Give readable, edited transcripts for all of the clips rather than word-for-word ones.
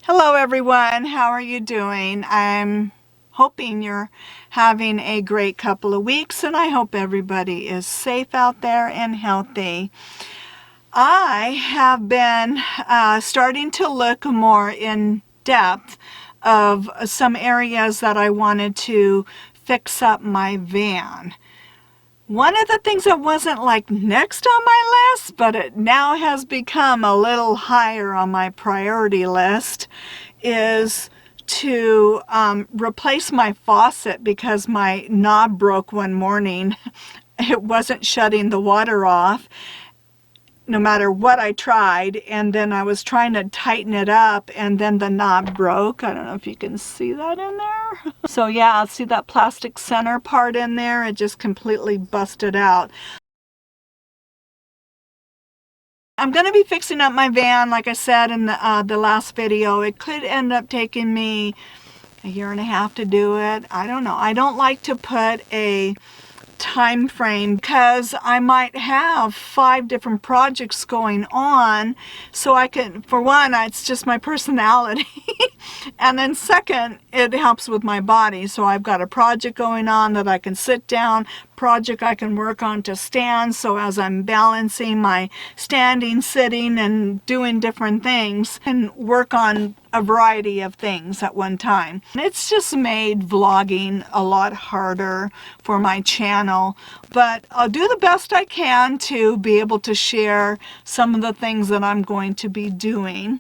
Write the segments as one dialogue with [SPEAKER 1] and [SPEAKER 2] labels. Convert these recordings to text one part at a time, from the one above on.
[SPEAKER 1] Hello everyone, how are you doing? I'm hoping you're having a great couple of weeks, and I hope everybody is safe out there and healthy. I have been starting to look more in depth of some areas that I wanted to fix up my van. One of the things that wasn't like next on my list, but it now has become a little higher on my priority list, is to replace my faucet because my knob broke one morning. It wasn't shutting the water off no matter what I tried, and then I was trying to tighten it up and then the knob broke. I don't know if you can see that in there. So yeah, see that plastic center part in there? It just completely busted out. I'm going to be fixing up my van, like I said in the last video. It could end up taking me a year and a half to do it. I don't know. I don't like to put a time frame because I might have 5 different projects going on, so I can, for one, it's just my personality, and then second, it helps with my body. So I've got a project going on that I can sit down, project I can work on to stand, so as I'm balancing my standing, sitting, and doing different things, and work on a variety of things at one time. It's just made vlogging a lot harder for my channel, but I'll do the best I can to be able to share some of the things that I'm going to be doing.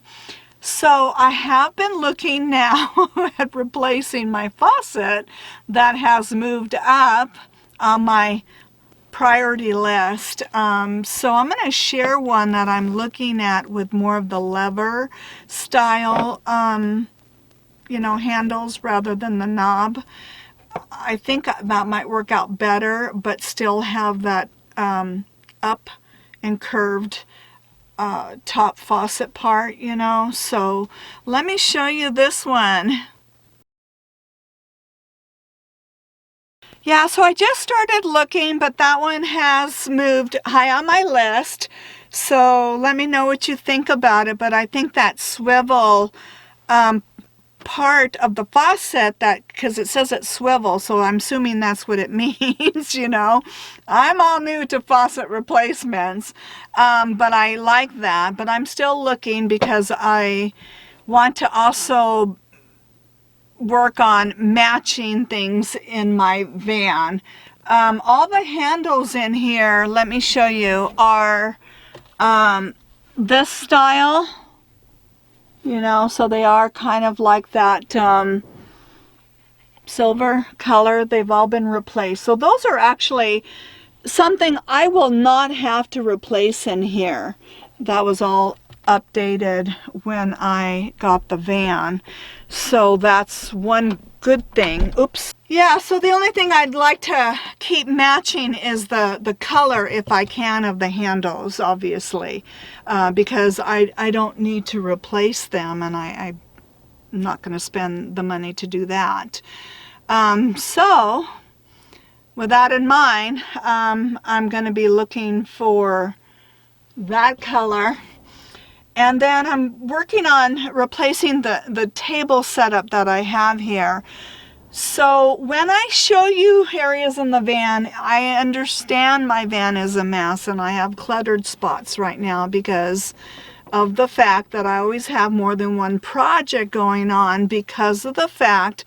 [SPEAKER 1] So I have been looking now at replacing my faucet that has moved up on my priority list. So I'm going to share one that I'm looking at with more of the lever style, handles rather than the knob. I think that might work out better, but still have that up and curved top faucet part, So let me show you this one. Yeah, so I just started looking, but that one has moved high on my list. So let me know what you think about it. But I think that swivel part of the faucet, because it says it's swivel, so I'm assuming that's what it means, I'm all new to faucet replacements, but I like that. But I'm still looking because I want to also work on matching things in my van. All the handles in here, let me show you, are this style, so they are kind of like that silver color. They've all been replaced. So those are actually something I will not have to replace in here. That was all updated when I got the van. So that's one good thing. Oops. Yeah, so the only thing I'd like to keep matching is the color, if I can, of the handles, obviously, because I don't need to replace them, and I'm not going to spend the money to do that. So with that in mind, I'm going to be looking for that color. And then I'm working on replacing the table setup that I have here. So when I show you areas in the van, I understand my van is a mess and I have cluttered spots right now because of the fact that I always have more than one project going on, because of the fact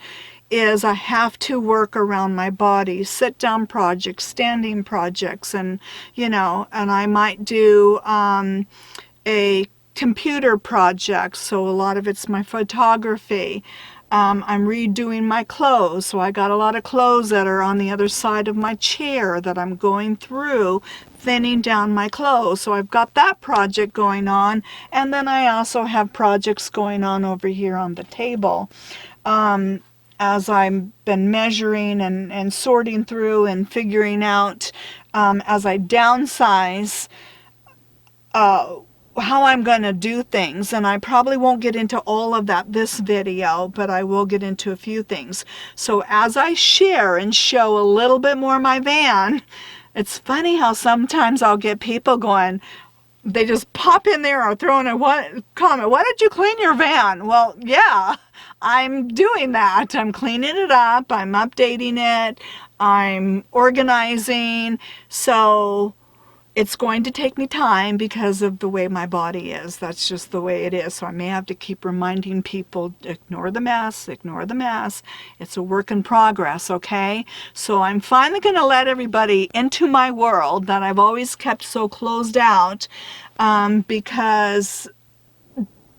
[SPEAKER 1] is I have to work around my body, sit down projects, standing projects, and and I might do a computer project, so a lot of it's my photography. I'm redoing my clothes, so I got a lot of clothes that are on the other side of my chair that I'm going through, thinning down my clothes. So I've got that project going on, and then I also have projects going on over here on the table. As I've been measuring and sorting through and figuring out, as I downsize, how I'm going to do things. And I probably won't get into all of that this video, but I will get into a few things. So as I share and show a little bit more of my van, it's funny how sometimes I'll get people going, they just pop in there or throw in a comment, why don't you clean your van? Well, yeah, I'm doing that. I'm cleaning it up. I'm updating it. I'm organizing. So it's going to take me time because of the way my body is. That's just the way it is. So I may have to keep reminding people, ignore the mess, ignore the mess. It's a work in progress, okay? So I'm finally going to let everybody into my world that I've always kept so closed out because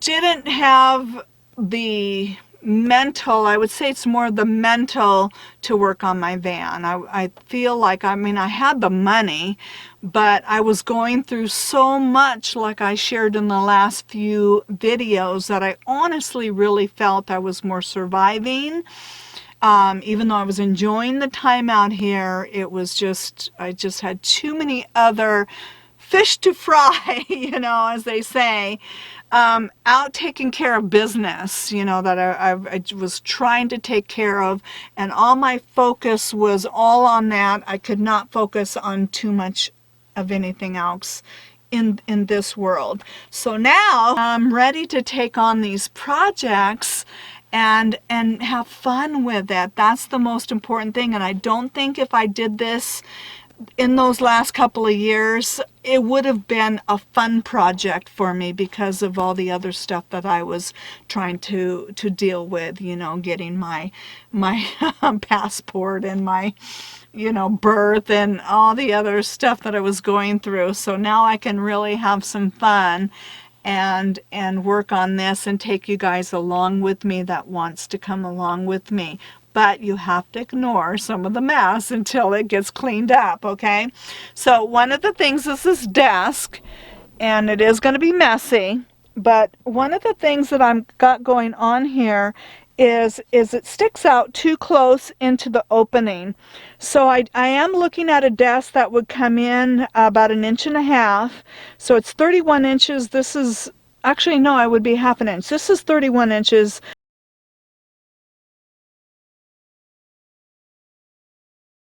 [SPEAKER 1] didn't have the mental, I would say it's more the mental to work on my van. I feel like, I mean, I had the money, but I was going through so much, like I shared in the last few videos, that I honestly really felt I was more surviving. Even though I was enjoying the time out here, it was just, I just had too many other fish to fry, you know, as they say, out taking care of business, you know, that I was trying to take care of, and all my focus was all on that. I could not focus on too much of anything else in this world. So now I'm ready to take on these projects and have fun with it. That's the most important thing. And I don't think if I did this in those last couple of years, it would have been a fun project for me because of all the other stuff that I was trying to deal with, you know, getting my passport and my, you know, birth and all the other stuff that I was going through. So now I can really have some fun and work on this and take you guys along with me that wants to come along with me. But you have to ignore some of the mess until it gets cleaned up, okay? So one of the things is this desk, and it is going to be messy, but one of the things that I've got going on here is it sticks out too close into the opening. So I am looking at a desk that would come in about 1.5 inches. So it's 31 inches. This is, actually no, it would be 1/2 inch. This is 31 inches.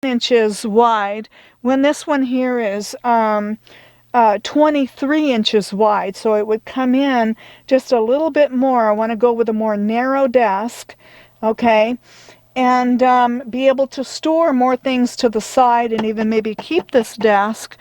[SPEAKER 1] Inches wide, when this one here is 23 inches wide, so it would come in just a little bit more. I want to go with a more narrow desk, okay, and be able to store more things to the side and even maybe keep this desk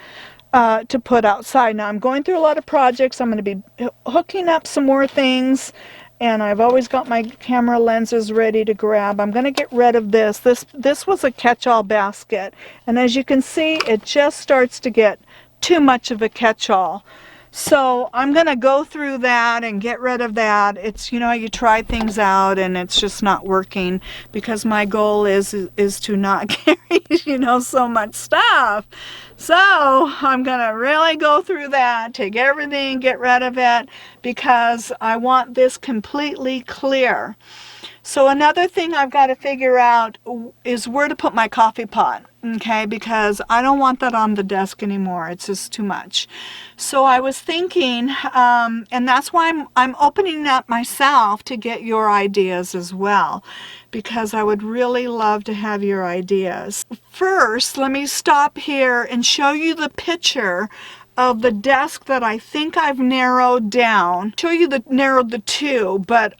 [SPEAKER 1] to put outside. Now I'm going through a lot of projects. I'm going to be hooking up some more things, and I've always got my camera lenses ready to grab. I'm going to get rid of this. This was a catch-all basket, and as you can see, it just starts to get too much of a catch-all. So I'm going to go through that and get rid of that. It's, you know, you try things out and it's just not working, because my goal is to not carry, you know, so much stuff. So I'm going to really go through that, take everything, get rid of it, because I want this completely clear. So another thing I've got to figure out is where to put my coffee pot, okay, because I don't want that on the desk anymore. It's just too much. So I was thinking, and that's why I'm opening up myself to get your ideas as well, because I would really love to have your ideas. First, let me stop here and show you the picture of the desk that I think I've narrowed down. Show you narrowed the two, but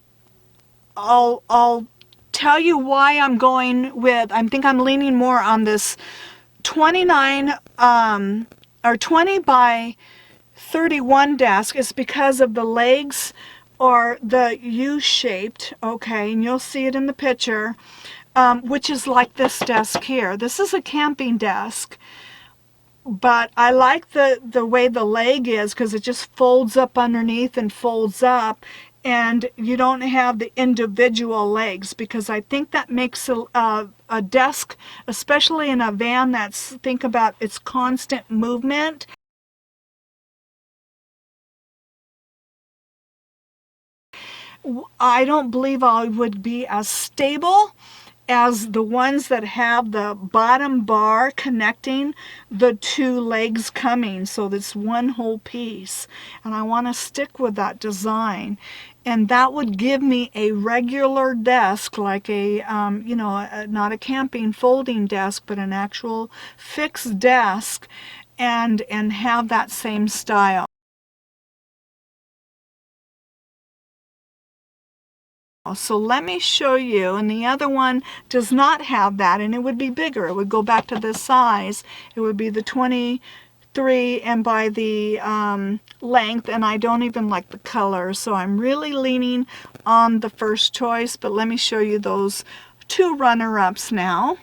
[SPEAKER 1] I'll tell you why I'm going with, I think I'm leaning more on this 29 or 20 by 31 desk. Is because of the legs or the U-shaped, okay, and you'll see it in the picture, which is like this desk here. This is a camping desk, but I like the way the leg is, because it just folds up underneath and folds up, and you don't have the individual legs, because I think that makes a desk, especially in a van that's, think about its constant movement. I don't believe I would be as stable as the ones that have the bottom bar connecting the two legs coming, so that's one whole piece, and I want to stick with that design. And that would give me a regular desk, like a you know, not a camping folding desk, but an actual fixed desk, and have that same style. So let me show you, and the other one does not have that, and it would be bigger. It would go back to this size. It would be the 23 and by the length, and I don't even like the color, so I'm really leaning on the first choice, but let me show you those two runner-ups now.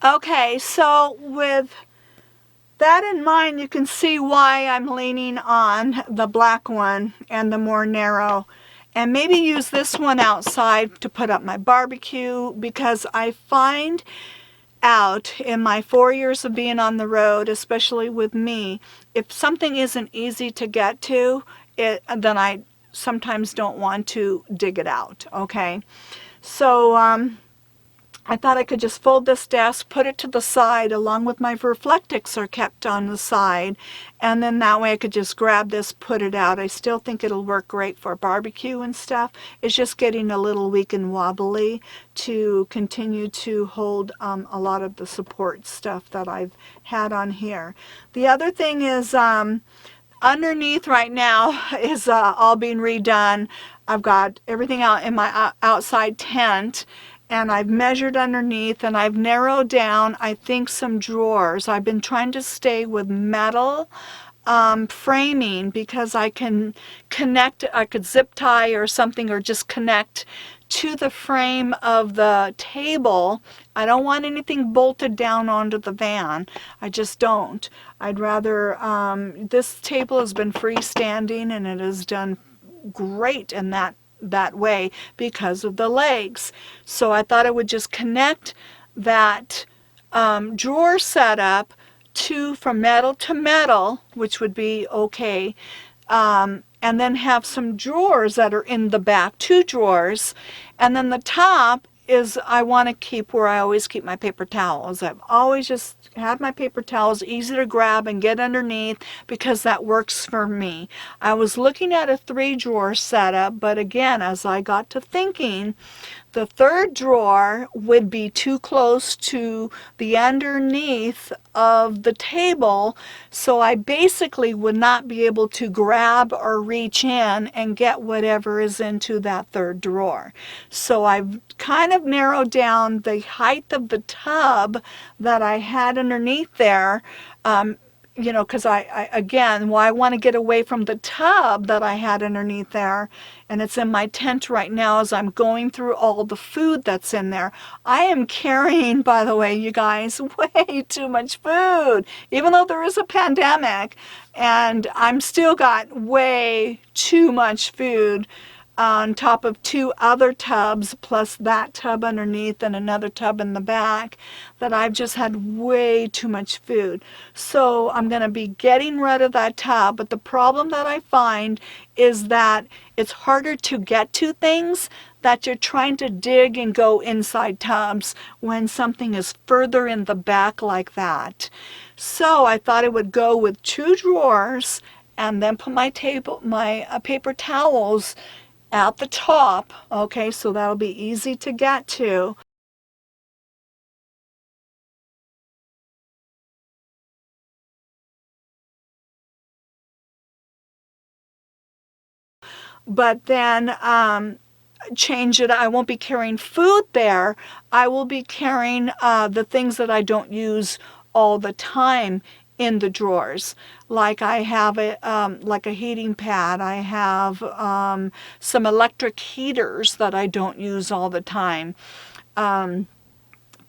[SPEAKER 1] Okay, so with that in mind, you can see why I'm leaning on the black one and the more narrow. And maybe use this one outside to put up my barbecue, because I find out in my 4 years of being on the road, especially with me, if something isn't easy to get to, then I sometimes don't want to dig it out, okay? So I thought I could just fold this desk, put it to the side, along with my Reflectix are kept on the side, and then that way I could just grab this, put it out. I still think it'll work great for barbecue and stuff. It's just getting a little weak and wobbly to continue to hold a lot of the support stuff that I've had on here. The other thing is underneath right now is all being redone. I've got everything out in my outside tent, and I've measured underneath, and I've narrowed down, I think, some drawers. I've been trying to stay with metal framing, because I can connect, I could zip tie or something, or just connect to the frame of the table. I don't want anything bolted down onto the van. I just don't. I'd rather, this table has been freestanding, and it has done great in that way because of the legs. So I thought I would just connect that drawer setup from metal to metal, which would be okay, and then have some drawers that are in the back, 2 drawers, and then the top is, I want to keep where I always keep my paper towels. I've always just had my paper towels easy to grab and get underneath, because that works for me. I was looking at a 3-drawer setup, but again, as I got to thinking, the 3rd drawer would be too close to the underneath of the table, so I basically would not be able to grab or reach in and get whatever is into that 3rd drawer. So I've kind of narrowed down the height of the tub that I had underneath there, you know, because again, I want to get away from the tub that I had underneath there, and it's in my tent right now as I'm going through all the food that's in there. I am carrying, by the way, you guys, way too much food, even though there is a pandemic, and I'm still got way too much food on top of 2 other tubs, plus that tub underneath and another tub in the back, that I've just had way too much food. So I'm going to be getting rid of that tub, but the problem that I find is that it's harder to get to things that you're trying to dig and go inside tubs when something is further in the back like that. So I thought I would go with 2 drawers and then put my paper towels at the top. Okay, so that'll be easy to get to. But then change it. I won't be carrying food there. I will be carrying the things that I don't use all the time in the drawers. Like I have like a heating pad. I have some electric heaters that I don't use all the time.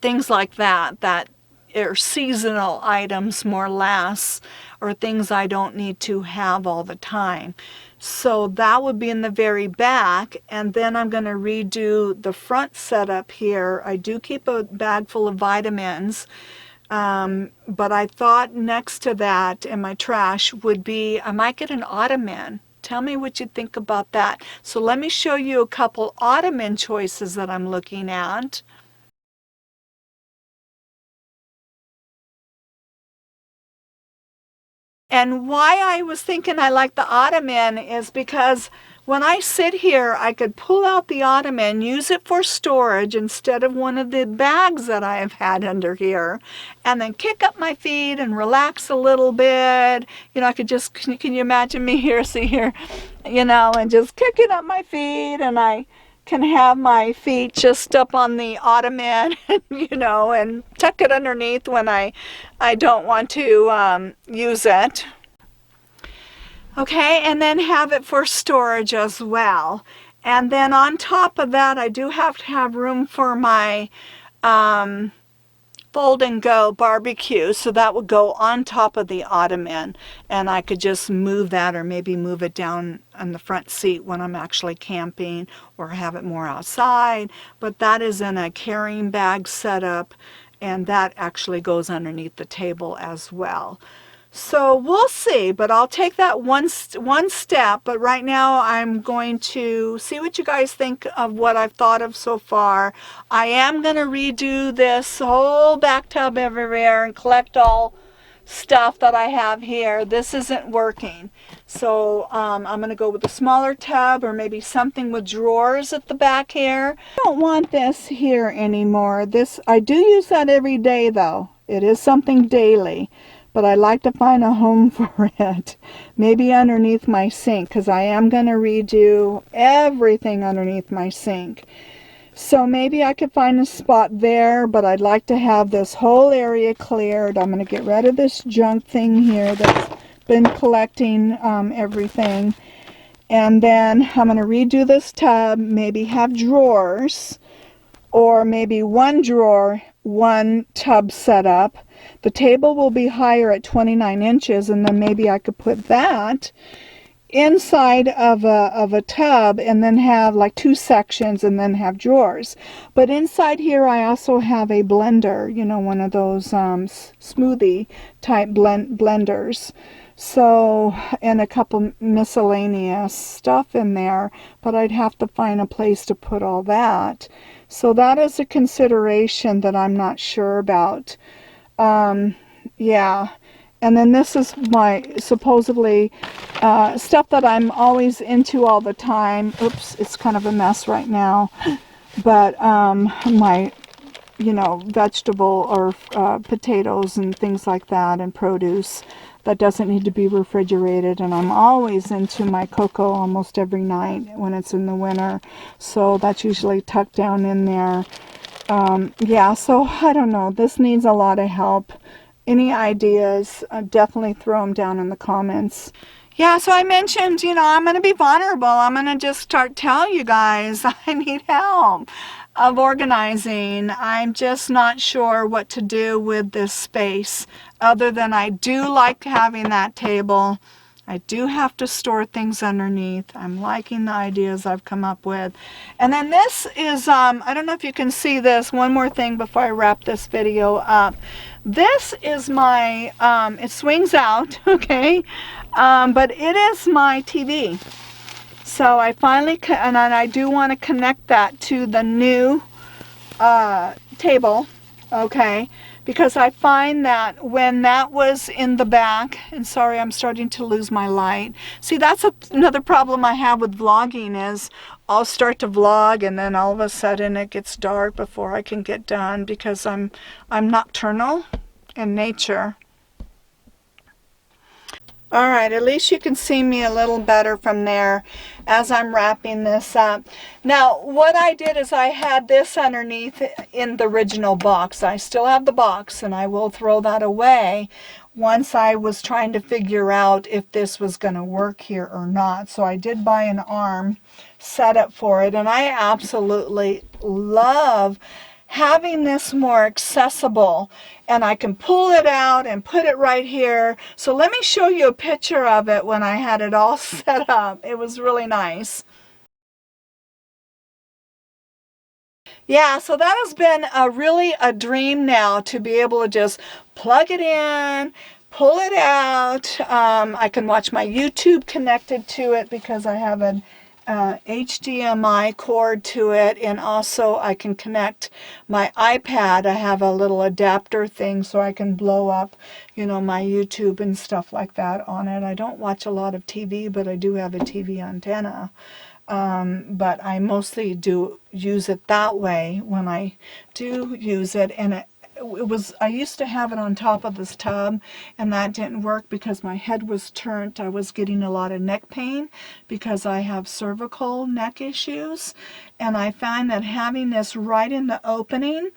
[SPEAKER 1] Things like that are seasonal items, more or less, or things I don't need to have all the time. So that would be in the very back, and then I'm going to redo the front setup here. I do keep a bag full of vitamins, but I thought next to that in my trash would be, I might get an ottoman. Tell me what you think about that. So let me show you a couple ottoman choices that I'm looking at. And why I was thinking I like the ottoman is because when I sit here, I could pull out the ottoman, use it for storage instead of one of the bags that I have had under here, and then kick up my feet and relax a little bit. You know, I could just, can you imagine me here, see here, you know, and just kicking up my feet, and I can have my feet just up on the ottoman, you know, and tuck it underneath when I don't want to use it. Okay, and then have it for storage as well. And then on top of that, I do have to have room for my fold and go barbecue, so that would go on top of the ottoman, and I could just move that, or maybe move it down on the front seat when I'm actually camping, or have it more outside. But that is in a carrying bag setup, and that actually goes underneath the table as well. So we'll see, but I'll take that one step. But right now I'm going to see what you guys think of what I've thought of so far. I am going to redo this whole bathtub everywhere and collect all stuff that I have here. This isn't working. So I'm going to go with a smaller tub, or maybe something with drawers at the back here. I don't want this here anymore. I do use that every day though. It is something daily. But I like to find a home for it. Maybe underneath my sink, because I am going to redo everything underneath my sink. So maybe I could find a spot there, but I'd like to have this whole area cleared. I'm going to get rid of this junk thing here that's been collecting everything. And then I'm going to redo this tub, maybe have drawers, or maybe one drawer, one tub setup. The table will be higher at 29 inches, and then maybe I could put that inside of a tub, and then have like 2 sections, and then have drawers. But inside here I also have a blender, you know, one of those smoothie type blenders. So, and a couple miscellaneous stuff in there, but I'd have to find a place to put all that. So that is a consideration that I'm not sure about. Yeah. And then this is my supposedly stuff that I'm always into all the time. Oops, it's kind of a mess right now. But my, you know, vegetable or potatoes and things like that, and produce that doesn't need to be refrigerated. And I'm always into my cocoa almost every night when it's in the winter. So that's usually tucked down in there. Yeah, so I don't know. This needs a lot of help. Any ideas, definitely throw them down in the comments. Yeah, so I mentioned, you know, I'm going to be vulnerable. I'm going to just start telling you guys I need help of organizing. I'm just not sure what to do with this space, other than I do like having that table. I do have to store things underneath. I'm liking the ideas I've come up with. And then this is, I don't know if you can see this. One more thing before I wrap this video up. This is my, it swings out, okay? But it is my TV. So I finally, and I do want to connect that to the new table, okay? Because I find that when that was in the back, and sorry, I'm starting to lose my light. See, that's another problem I have with vlogging is I'll start to vlog, and then all of a sudden it gets dark before I can get done, because I'm nocturnal in nature. All right, at least you can see me a little better from there as I'm wrapping this up. Now, what I did is I had this underneath in the original box. I still have the box, and I will throw that away once I was trying to figure out if this was going to work here or not. So I did buy an arm setup for it, and I absolutely love having this more accessible, and I can pull it out and put it right here. So let me show you a picture of it when I had it all set up. It was really nice. Yeah, so that has been really a dream now, to be able to just plug it in, pull it out. I can watch my YouTube connected to it because I have an HDMI cord to it, and also I can connect my iPad. I have a little adapter thing so I can blow up, you know, my YouTube and stuff like that on it. I don't watch a lot of TV, but I do have a TV antenna. but I mostly do use it that way when I do use it. And I used to have it on top of this tub, and that didn't work because my head was turned. I was getting a lot of neck pain because I have cervical neck issues, and I find that having this right in the opening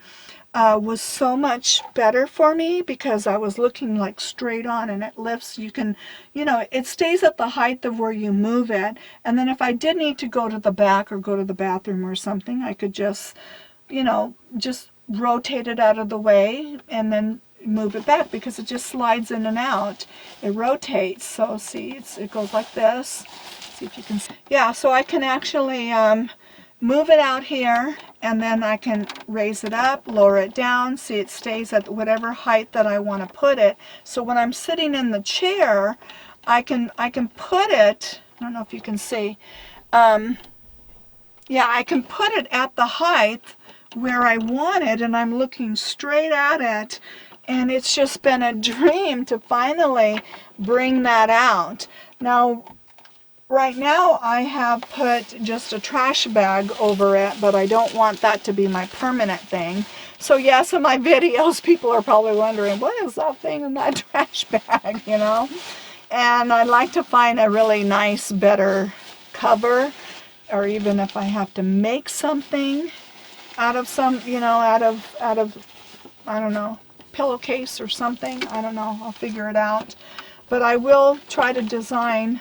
[SPEAKER 1] was so much better for me because I was looking like straight on, and it lifts. You can, it stays at the height of where you move it. And then if I did need to go to the back or go to the bathroom or something, I could just, just rotate it out of the way and then move it back because it just slides in and out. It rotates. So see, it goes like this. See if you can see. Yeah, so I can actually move it out here, and then I can raise it up, lower it down. See, it stays at whatever height that I want to put it. So when I'm sitting in the chair, I can put it, I don't know if you can see, yeah, I can put it at the height where I want it, and I'm looking straight at it. And it's just been a dream to finally bring that out. Now, right now I have put just a trash bag over it, but I don't want that to be my permanent thing. So yes, in my videos, people are probably wondering, what is that thing in that trash bag, And I'd like to find a really nice, better cover, or even if I have to make something out of some, out of, I don't know, pillowcase or something. I don't know. I'll figure it out. But I will try to design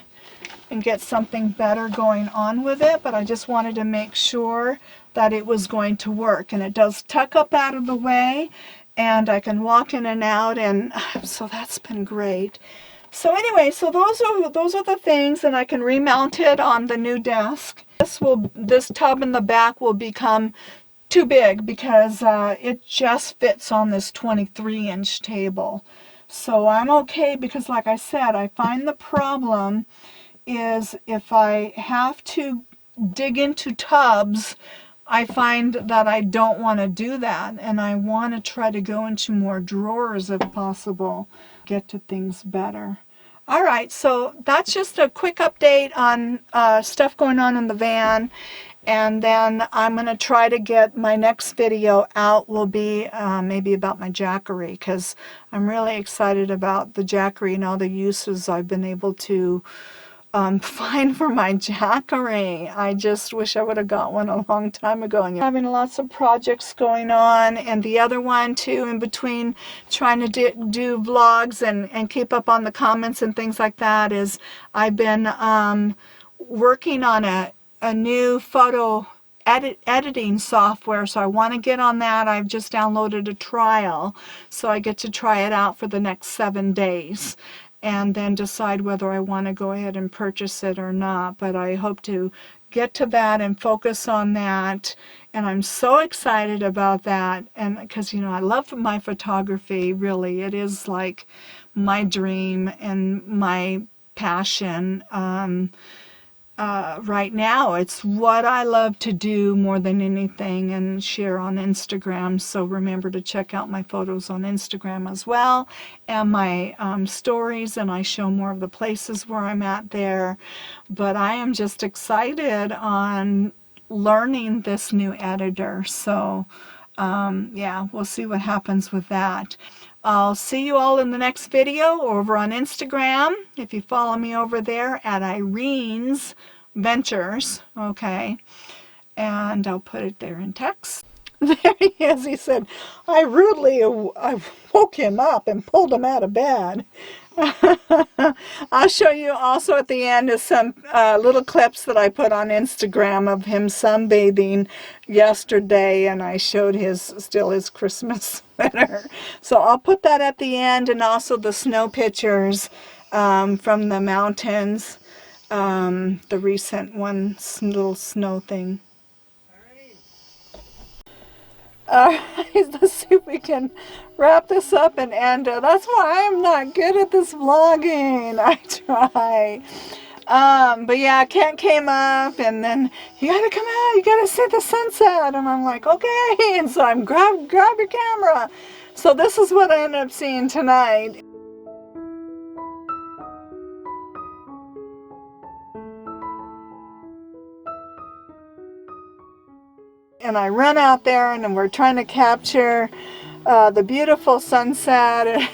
[SPEAKER 1] and get something better going on with it, but I just wanted to make sure that it was going to work. And it does tuck up out of the way, and I can walk in and out, and so that's been great. So anyway, so those are the things, and I can remount it on the new desk. This tub in the back will become too big because it just fits on this 23-inch table. So I'm okay because, like I said, I find the problem is if I have to dig into tubs, I find that I don't want to do that, and I want to try to go into more drawers if possible, get to things better. All right, so that's just a quick update on stuff going on in the van, and then I'm going to try to get my next video out will be maybe about my jackery, because I'm really excited about the jackery and all the uses I've been able to find for my jackery. I just wish I would have got one a long time ago. And having lots of projects going on, and the other one too in between trying to do vlogs and keep up on the comments and things like that is I've been working on a new photo editing software, so I want to get on that. I've just downloaded a trial, so I get to try it out for the next 7 days and then decide whether I want to go ahead and purchase it or not. But I hope to get to that and focus on that, and I'm so excited about that. And because I love my photography, really it is like my dream and my passion. Right now it's what I love to do more than anything, and share on Instagram. So remember to check out my photos on Instagram as well, and my stories, and I show more of the places where I'm at there. But I am just excited on learning this new editor. So yeah, we'll see what happens with that. I'll see you all in the next video over on Instagram. If you follow me over there at Irene's Ventures, okay, and I'll put it there in text. There he is. He said, I woke him up and pulled him out of bed. I'll show you also at the end of some little clips that I put on Instagram of him sunbathing yesterday, and I showed still his Christmas sweater. So I'll put that at the end, and also the snow pictures from the mountains, the recent one, little snow thing. Let's see if we can wrap this up and end it. That's why I'm not good at this vlogging. I try. But yeah, Kent came up, and then you gotta come out, you gotta see the sunset. And I'm like, okay. And so I'm grab your camera. So this is what I ended up seeing tonight. and I run out there and we're trying to capture the beautiful sunset,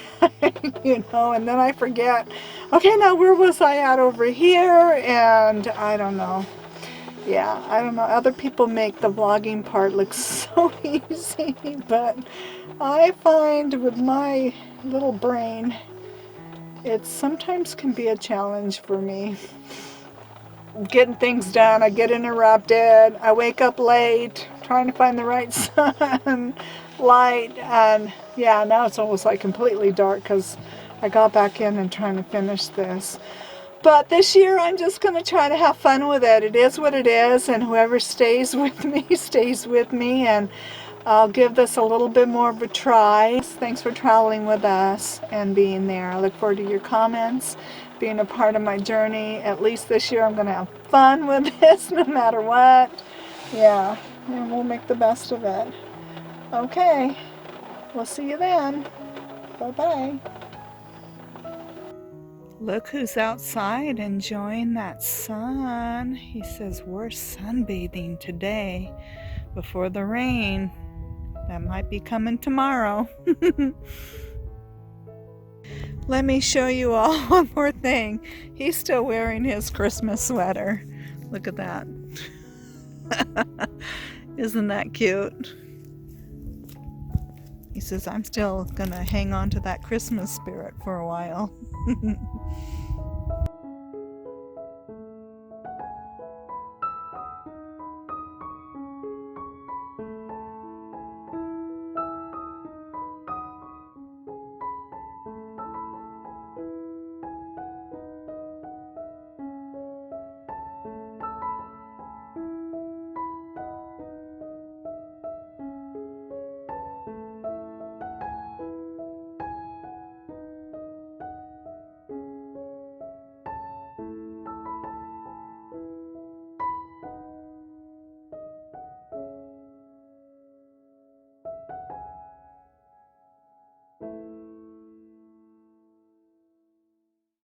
[SPEAKER 1] you know, and then I forget, okay, now where was I at over here? And I don't know. Yeah, I don't know. Other people make the vlogging part look so easy, but I find with my little brain, it sometimes can be a challenge for me. Getting things done, I get interrupted, I wake up late, trying to find the right sun light, and yeah, now it's almost like completely dark because I got back in and trying to finish this. But this year I'm just going to try to have fun with it. It is what it is, and whoever stays with me stays with me, and I'll give this a little bit more of a try. Thanks for traveling with us and being there. I look forward to your comments, being a part of my journey. At least this year I'm going to have fun with this no matter what. Yeah, and we'll make the best of it. Okay, we'll see you then. Bye-bye. Look who's outside enjoying that sun. He says we're sunbathing today before the rain. That might be coming tomorrow. Let me show you all one more thing. He's still wearing his Christmas sweater. Look at that. Isn't that cute? He says, I'm still gonna hang on to that Christmas spirit for a while.